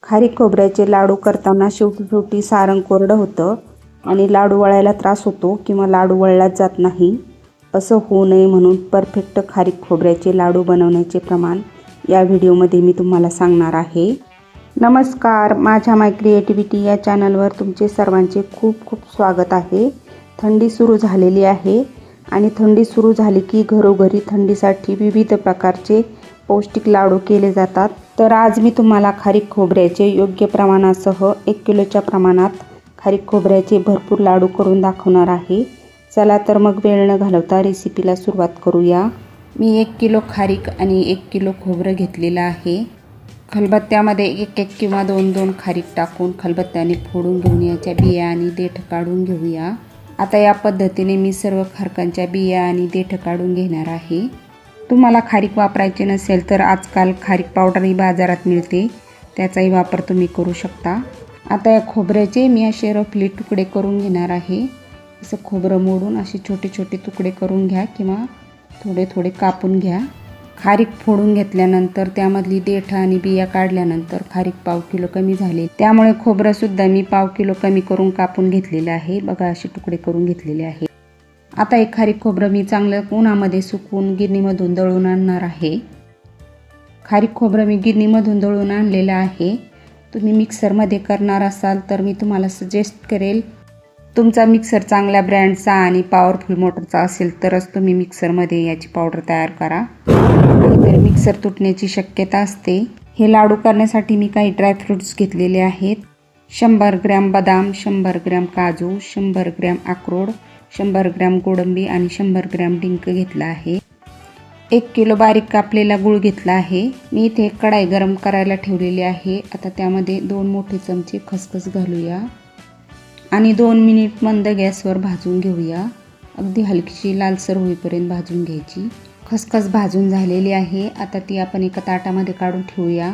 खारीक खोबऱ्याचे लाडू करताना शेवटी सारण कोरडं होतं आणि लाडू वळायला त्रास होतो किंवा लाडू वळलाच जात नाही. असं होऊ नये म्हणून परफेक्ट खारीक खोबऱ्याचे लाडू बनवण्याचे प्रमाण या व्हिडिओमध्ये मी तुम्हाला सांगणार आहे. नमस्कार, माझ्या माय क्रिएटिव्हिटी या चॅनलवर तुमचे सर्वांचे खूप खूप स्वागत आहे. थंडी सुरू झालेली आहे आणि थंडी सुरू झाली की घरोघरी थंडीसाठी विविध प्रकारचे पौष्टिक लाडू केले जातात. तर आज मी तुम्हाला खारीक खोबऱ्याचे योग्य प्रमाणासह 1 किलोच्या प्रमाणात खारीक खोबऱ्याचे भरपूर लाडू करून दाखवणार आहे. चला तर मग वेळ न घालवता रेसिपीला सुरुवात करूया. मी 1 किलो खारीक आणि 1 किलो खोबरं घेतलेलं आहे. खलबत्त्यामध्ये 1 किंवा 2 खारीक टाकून खलबत्त्याने फोडून घेऊन याच्या बिया आणि देठ काढून घेऊया. आता या पद्धतीने मी सर्व खारकांच्या बिया आणि देठ काढून घेणार आहे. तुम्हाला खारीक वापरायची नसेल तर आजकाल खारीक पावडरही बाजारात मिळते, त्याचाही वापर तुम्ही करू शकता. आता या खोबऱ्याचे मी असे रफली तुकडे करून घेणार आहे. असं खोबरं मोडून असे छोटे छोटे तुकडे करून घ्या किंवा थोडे थोडे कापून घ्या. खारीक फोडून घेतल्यानंतर त्यामधली देठ आणि बिया काढल्यानंतर खारीक पाव किलो कमी झाले, त्यामुळे खोबरंसुद्धा मी पाव किलो कमी करून कापून घेतलेलं आहे. बघा, असे तुकडे करून घेतलेले आहे. आता एक खारीक खोबरं मी चांगलं उन्हामध्ये सुकवून गिरणीमधून दळून आणणार आहे. खारीक खोबरं मी गिरणीमधून दळून आणलेलं आहे. तुम्ही मिक्सरमध्ये करणार असाल तर मी तुम्हाला सजेस्ट करेल, तुमचा मिक्सर चांगल्या ब्रँडचा आणि पॉवरफुल मोटरचा असेल तरच तुम्ही मिक्सरमध्ये याची पावडर तयार करा, नाहीतर मिक्सर तुटण्याची शक्यता असते. हे लाडू करण्यासाठी मी काही ड्रायफ्रूट्स घेतलेले आहेत. 100 ग्रॅम बदाम, 100 ग्रॅम काजू, 100 ग्रॅम अक्रोड, 100 ग्रॅम गोडंबी आणि 100 ग्रॅम डिंक घेतला आहे. 1 किलो बारीक कापलेला गूळ घेतला आहे. मी इथे कढाई गरम करायला ठेवलेली आहे. आता त्यामध्ये 2 मोठे चमचे खसखस घालूया आणि 2 मिनिट मंद गॅसवर भाजून घेऊया. अगदी हलकीशी लालसर होईपर्यंत भाजून घ्यायची. खसखस भाजून झालेली आहे. आता ती आपण एका ताटामध्ये काढून ठेवूया.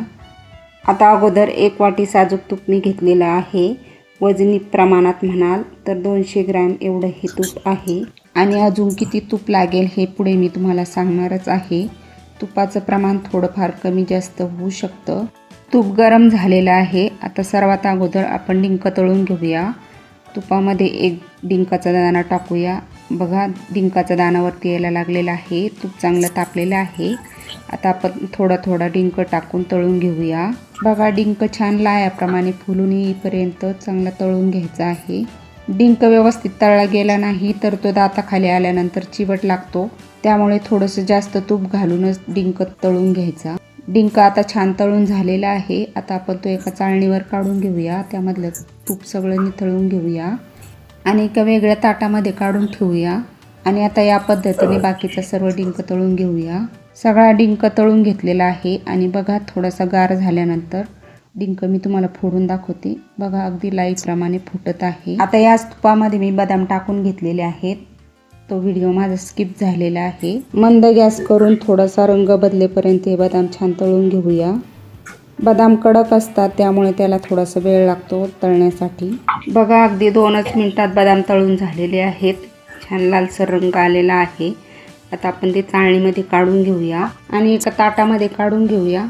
आता अगोदर 1 वाटी साजूक तूप मी घेतलेलं आहे. वजनी प्रमाणात म्हणाल तर 200 ग्रॅम एवढं हे तूप आहे आणि अजून किती तूप लागेल हे पुढे मी तुम्हाला सांगणारच आहे. तुपाचं प्रमाण थोडंफार कमी जास्त होऊ शकतं. तूप गरम झालेलं आहे. आता सर्वात अगोदर आपण डिंक तळून घेऊया. तुपामध्ये 1 डिंकाचा दाणा टाकूया. बघा, डिंकाचा दाणा वरती यायला लागलेला आहे. तूप चांगलं तापलेलं आहे. आता आपण थोडा डिंक टाकून तळून घेऊया. बघा, डिंक छान लायाप्रमाणे फुलून येईपर्यंत चांगला तळून घ्यायचा आहे. डिंक व्यवस्थित तळला गेला नाही तर तो दाताखाली आल्यानंतर चिवट लागतो, त्यामुळे थोडंसं जास्त तूप घालूनच डिंक तळून घ्यायचा. डिंक आता छान तळून झालेला आहे. आता आपण तो एका चाळणीवर काढून घेऊया. त्यामधलं तूप सगळं निथळून घेऊया आणि एका वेगळ्या ताटामध्ये काढून ठेवूया. आणि आता या पद्धतीने बाकीचा सर्व डिंक तळून घेऊया. सगळा डिंक तळून घेतलेला आहे आणि बघा, थोडासा गार झाल्यानंतर डिंक मी तुम्हाला फोडून दाखवते. बघा, अगदी लाईप्रमाणे फुटत आहे. आता याच तुपामध्ये मी बदाम टाकून घेतलेले आहेत. तो व्हिडिओ माझा स्किप झालेला आहे. मंद गॅस करून थोडासा रंग बदलेपर्यंत हे बदाम छान तळून घेऊया. बदाम कडक असतात, त्यामुळे त्याला थोडासा वेळ लागतो तळण्यासाठी. बघा, अगदी 2च मिनिटात बदाम तळून झालेले आहेत. छान लालसर रंग आलेला आहे. आता आपण ते चाळणीमध्ये काढून घेऊया आणि एका ताटामध्ये काढून घेऊया.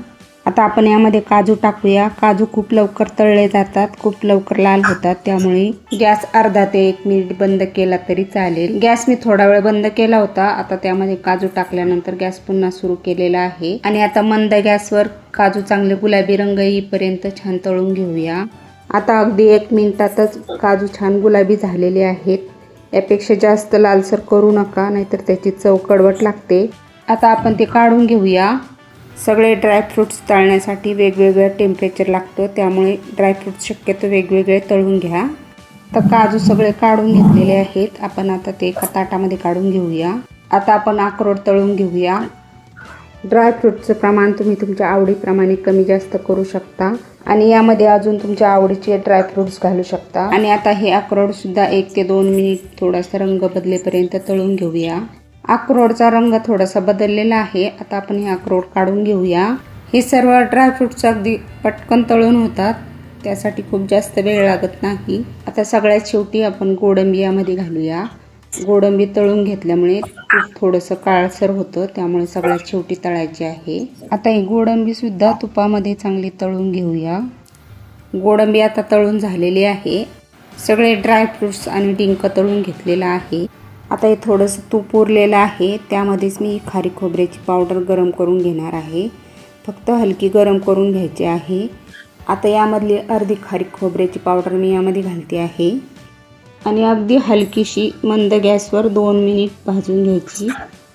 आता आपण यामध्ये काजू टाकूया. काजू खूप लवकर तळले जातात, खूप लवकर लाल होतात, त्यामुळे गॅस अर्धा ते 1 मिनिट बंद केला तरी चालेल. गॅस मी थोडा वेळ बंद केला होता. आता त्यामध्ये काजू टाकल्यानंतर गॅस पुन्हा सुरू केलेला आहे आणि आता मंद गॅसवर काजू चांगले गुलाबी रंग येईपर्यंत छान तळून घेऊया. आता अगदी 1 मिनिटातच काजू छान गुलाबी झालेले आहेत. यापेक्षा जास्त लालसर करू नका, नाहीतर त्याची चव कडवट लागते. आता आपण ते काढून घेऊया. सगळे ड्रायफ्रूट्स तळण्यासाठी वेगवेगळं टेम्परेचर लागतं, त्यामुळे ड्रायफ्रूट्स शक्यतो वेगवेगळे तळून घ्या. तर काजू सगळे काढून घेतलेले आहेत. आपण आता ते एका ताटामध्ये काढून घेऊया. आता आपण अक्रोड तळून घेऊया. ड्रायफ्रूटचं प्रमाण तुम्ही तुमच्या आवडीप्रमाणे कमी जास्त करू शकता आणि यामध्ये अजून तुमच्या आवडीचे ड्रायफ्रूट्स घालू शकता. आणि आता हे अक्रोडसुद्धा 1 ते 2 मिनिट थोडासा रंग बदलेपर्यंत तळून घेऊया. अक्रोडचा रंग थोडासा बदललेला आहे. आता आपण हे अक्रोड काढून घेऊया. हे सर्व ड्रायफ्रूट्स अगदी पटकन तळून होतात, त्यासाठी खूप जास्त वेळ लागत नाही. आता सगळ्यात शेवटी आपण गोडंबी यामध्ये घालूया. गोडंबी तळून घेतल्यामुळे तूप थोडंसं काळसर होतं, त्यामुळे सगळ्यात शेवटी तळायची आहे. आता ही गोडंबी सुद्धा तुपामध्ये चांगली तळून घेऊया. गोडंबी आता तळून झालेली आहे. सगळे ड्रायफ्रूट्स आणि डिंक तळून घेतलेला आहे. आता हे थोडंसं तूप उरलेलं आहे, त्यामध्येच मी खारीक खोबऱ्याची पावडर गरम करून घेणार आहे. फक्त हलकी गरम करून घ्यायची आहे. आता यामधली अर्धी खारीक खोबऱ्याची पावडर मी यामध्ये घालते आहे आणि अगदी हलकीशी मंद गॅसवर 2 मिनिट भाजून घ्यायची.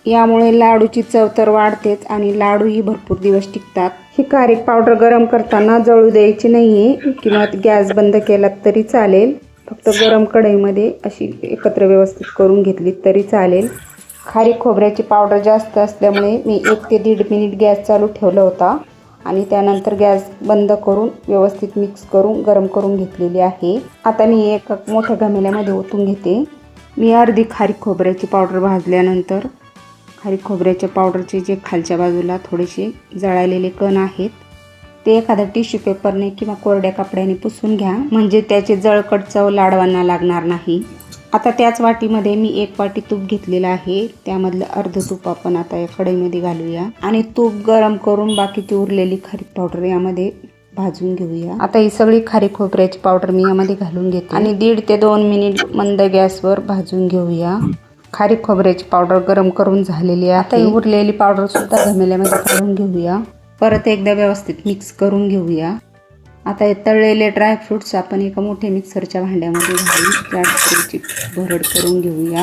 यामुळे लाडूची चव तर वाढतेच आणि लाडूही भरपूर दिवस टिकतात. ही खारीक पावडर गरम करताना जळू द्यायची नाही आहे किंवा गॅस बंद केला तरी चालेल. फक्त गरम कढईमध्ये अशी एकत्र व्यवस्थित करून घेतली तरी चालेल. खारीक खोबऱ्याची पावडर जास्त असल्यामुळे मी 1 ते 1.5 मिनिट गॅस चालू ठेवला होता आणि त्यानंतर गॅस बंद करून व्यवस्थित मिक्स करून गरम करून घेतलेली आहे. आता मी एक मोठ्या घमेल्यामध्ये ओतून घेते. मी अर्धी खारीक खोबऱ्याची पावडर भाजल्यानंतर खारीक खोबऱ्याच्या पावडरचे जे खालच्या बाजूला थोडेसे जळालेले कण आहेत ते एखाद्या टिश्यू पेपरने किंवा कोरड्या कपड्याने पुसून घ्या, म्हणजे त्याचे जळकट चव लाडवांना लागणार नाही. आता त्याच वाटीमध्ये मी 1 वाटी तूप घेतलेलं आहे. त्यामधलं अर्ध तूप आपण आता या कढईमध्ये घालूया आणि तूप गरम करून बाकीची उरलेली खारीक पावडर यामध्ये भाजून घेऊया. आता ही सगळी खारीक खोबऱ्याची पावडर मी यामध्ये घालून घेते आणि 1.5 ते 2 मिनिट मंद गॅसवर भाजून घेऊया. खारीक खोबऱ्याची पावडर गरम करून झालेली आहे. आता ही उरलेली पावडर सुद्धा घमेल्यामध्ये काढून घेऊया. परत एकदा व्यवस्थित मिक्स करून घेऊया. आता हे तळलेले ड्रायफ्रूट्स आपण एका मोठ्या मिक्सरच्या भांड्यामध्ये घालून जाडसरची भरड करून घेऊया.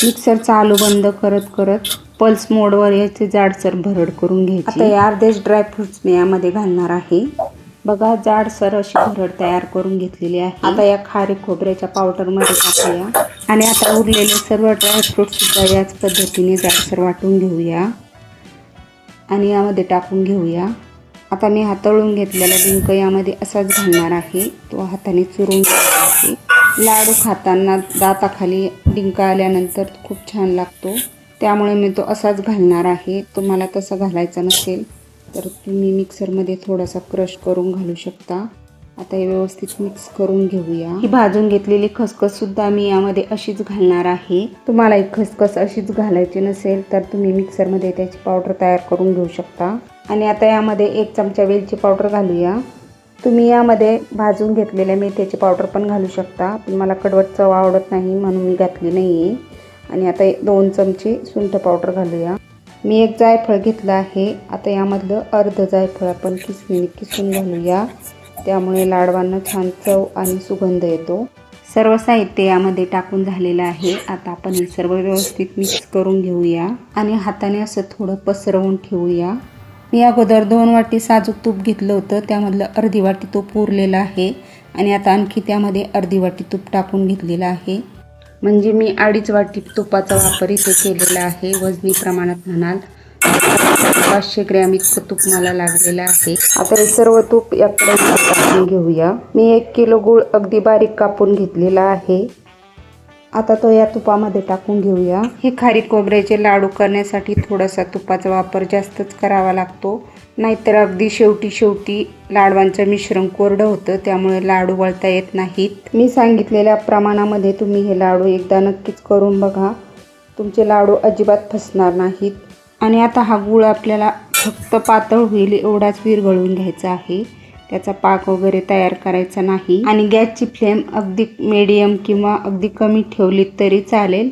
मिक्सर चालू बंद करत करत पल्स मोडवर याची जाडसर भरड करून घ्यायची. आता हे अर्धेच ड्रायफ्रूट्स मी यामध्ये घालणार आहे. बघा, जाडसर अशी भरड तयार करून घेतलेली आहे. आता या खारीक खोबऱ्याच्या पावडरमध्ये टाकूया आणि आता उरलेले सर्व ड्रायफ्रूट्स सुद्धा याच पद्धतीने जाडसर वाटून घेऊया आणि यामध्ये टाकून घेऊया. आता मी तळून घेतलेला डिंक यामध्ये असाच घालणार आहे. तो हाताने चुरून घ्यायचा आहे. लाडू खाताना दाताखाली डिंक आल्यानंतर खूप छान लागतो, त्यामुळे मी तो असाच घालणार आहे. तुम्हाला तसा घालायचा नसेल तर तुम्ही मिक्सरमध्ये थोडासा क्रश करून घालू शकता. आता हे व्यवस्थित मिक्स करून घेऊया. ही भाजून घेतलेली खसखस सुद्धा मी यामध्ये अशीच घालणार आहे. तुम्हाला ही खसखस अशीच घालायची नसेल तर तुम्ही मिक्सरमध्ये त्याची पावडर तयार करून घेऊ शकता. आणि आता यामध्ये 1 चमचा वेलची पावडर घालूया. तुम्ही यामध्ये भाजून घेतलेल्या मेथीची पावडर पण घालू शकता, पण मला कडवट चव आवडत नाही म्हणून मी घातली नाही आहे. आणि आता 2 चमचे सुंठ पावडर घालूया. मी 1 जायफळ घेतलं आहे. आता यामधलं अर्ध जायफळ आपण किसून घालूया, त्यामुळे लाडवांना छान चव आणि सुगंध येतो. सर्व साहित्य यामध्ये टाकून झालेलं आहे. आता आपण हे सर्व व्यवस्थित मिक्स करून घेऊया आणि हाताने असं थोडं पसरवून ठेवूया. मी अगोदर 2 वाटी साजूक तूप घेतलं होतं, त्यामधलं अर्धी वाटी तूप उरलेलं आहे आणि आता आणखी त्यामध्ये अर्धी वाटी तूप टाकून घेतलेलं आहे. म्हणजे मी 2.5 वाटी तुपाचा वापर इथे केलेला आहे. वजनी प्रमाणात म्हणाल 500 ग्रॅम इतकं तूप मला लागलेलं आहे. आता हे सर्व तूप याकडे टाकून घेऊया. मी 1 किलो गूळ अगदी बारीक कापून घेतलेला आहे. आता तो या तुपामध्ये टाकून घेऊया. हे खारीक खोबऱ्याचे लाडू करण्यासाठी थोडासा तुपाचा वापर जास्तच करावा लागतो, नाहीतर अगदी शेवटी लाडवांचं मिश्रण कोरडं होतं, त्यामुळे लाडू वळता येत नाहीत. मी सांगितलेल्या प्रमाणामध्ये तुम्ही हे लाडू एकदा नक्कीच करून बघा, तुमचे लाडू अजिबात फसणार नाहीत. आणि आता हा गूळ आपल्याला फक्त पातळ होईल एवढाच विरघळून घ्यायचा आहे. त्याचा पाक वगैरे तयार करायचा नाही. आणि गॅसची फ्लेम अगदी मीडियम किंवा अगदी कमी ठेवली तरी चालेल.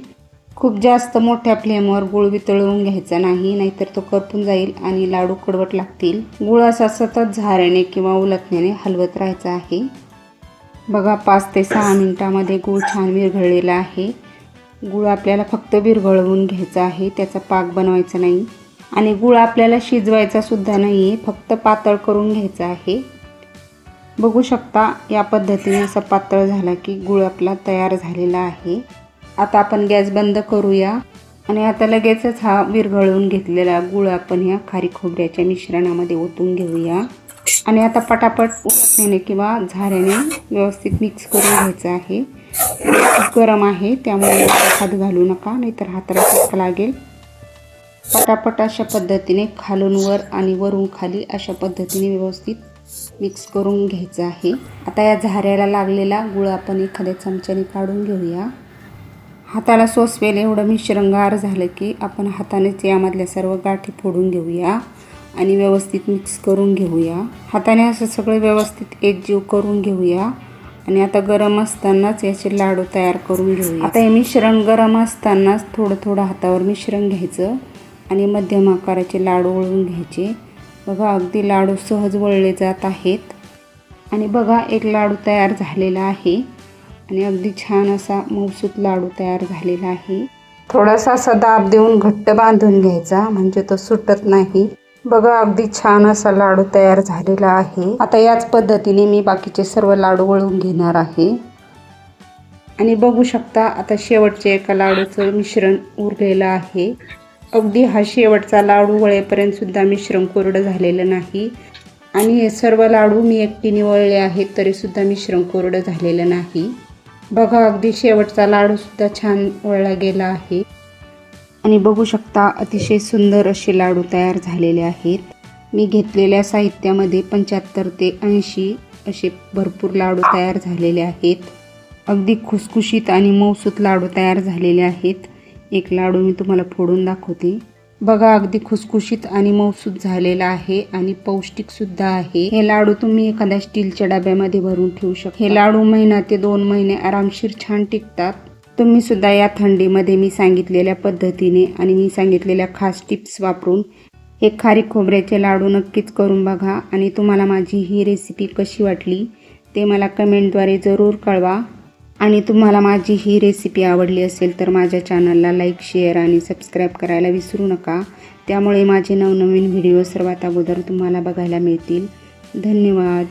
खूप जास्त मोठ्या फ्लेमवर गूळ वितळवून घ्यायचा नाही, नाहीतर तो करपून जाईल आणि लाडू कडवट लागतील. गूळ असा सतत झाऱ्याने किंवा उलटण्याने हलवत राहायचा आहे. बघा, 5 ते 6 मिनिटामध्ये गूळ छान विरघळलेला आहे. गूळ आपल्याला फक्त विरघळवून घ्यायचा आहे, त्याचा पाक बनवायचा नाही. आणि गूळ आपल्याला शिजवायचा सुद्धा नाही आहे, फक्त पातळ करून घ्यायचा आहे. बघू शकता, या पद्धतीने असा पातळ झाला की गूळ आपला तयार झालेला आहे. आता आपण गॅस बंद करूया आणि आता लगेचच हा विरघळवून घेतलेला गूळ आपण या खारीक खोबऱ्याच्या मिश्रणामध्ये ओतून घेऊया. आणि आता पटापट उलटण्याने किंवा झाऱ्याने व्यवस्थित मिक्स करून घ्यायचं आहे. खूप गरम आहे, त्यामुळे हात घालू नका, नाहीतर हाताला चटका लागेल. पटापट अशा पद्धतीने खालून वर आणि वरून खाली अशा पद्धतीने व्यवस्थित मिक्स करून घ्यायचं आहे. आता या झाऱ्याला लागलेला गूळ आपण एखाद्या चमच्याने काढून घेऊया. हाताला सोसवेल एवढं मिश्रण गार झालं की आपण हातानेच यामधल्या सर्व गाठी फोडून घेऊया. आणि व्यवस्थित मिक्स करून घेऊया। हाताने असं सगळं व्यवस्थित एकजीव करून घेऊया आणि आता गरम असतानाच याचे लाडू तयार करून घेऊया। आता हे मिश्रण गरम असतानाच थोडं थोडं हातावर मिश्रण घ्यायचं आणि मध्यम आकाराचे लाडू वळून घ्यायचे। बघा अगदी लाडू सहज वळले जात आहेत आणि बघा एक लाडू तयार झालेला आहे आणि अगदी छान असा मऊसूत लाडू तयार झालेला आहे। थोडासा असा दाब देऊन घट्ट बांधून घ्यायचा म्हणजे तो सुटत नाही। बघा अगदी छान असा लाडू तयार झालेला आहे। आता याच पद्धतीने मी बाकीचे सर्व लाडू वळून घेणार आहे आणि बघू शकता आता शेवटचे एका लाडूचं मिश्रण उरलेलं आहे। अगदी हा शेवटचा लाडू वळेपर्यंत सुद्धा मिश्रण कोरडं झालेलं नाही आणि हे सर्व लाडू मी एकटीने वळले आहेत तरी सुद्धा मिश्रण कोरडं झालेलं नाही। बघा अगदी शेवटचा लाडू सुद्धा छान वळला गेला आहे आणि बघू शकता अतिशय सुंदर असे लाडू तयार झालेले आहेत। मी घेतलेल्या साहित्यामध्ये 75 ते 80 असे भरपूर लाडू तयार झालेले आहेत। अगदी खुसखुशीत आणि मऊसूत लाडू तयार झालेले आहेत। एक लाडू मी तुम्हाला फोडून दाखवते। बघा अगदी खुसखुशीत आणि मऊसूत झालेला आहे आणि पौष्टिक सुद्धा आहे। हे लाडू तुम्ही एखाद्या स्टीलच्या डब्यामध्ये भरून ठेवू शकता। हे लाडू महिना ते 2 महिने आरामशीर छान टिकतात। तुम्ही सुद्धा या थंडीमध्ये मी सांगितलेल्या पद्धतीने आणि मी सांगितलेल्या खास टिप्स वापरून हे खारीक खोबऱ्याचे लाडू नक्कीच करून बघा आणि तुम्हाला माझी ही रेसिपी कशी वाटली ते मला कमेंटद्वारे जरूर कळवा आणि तुम्हाला माझी ही रेसिपी आवडली असेल तर माझ्या चॅनलला लाईक, शेअर आणि सबस्क्राईब करायला विसरू नका। त्यामुळे माझे नवनवीन व्हिडिओ सर्वात अगोदर तुम्हाला बघायला मिळतील। धन्यवाद।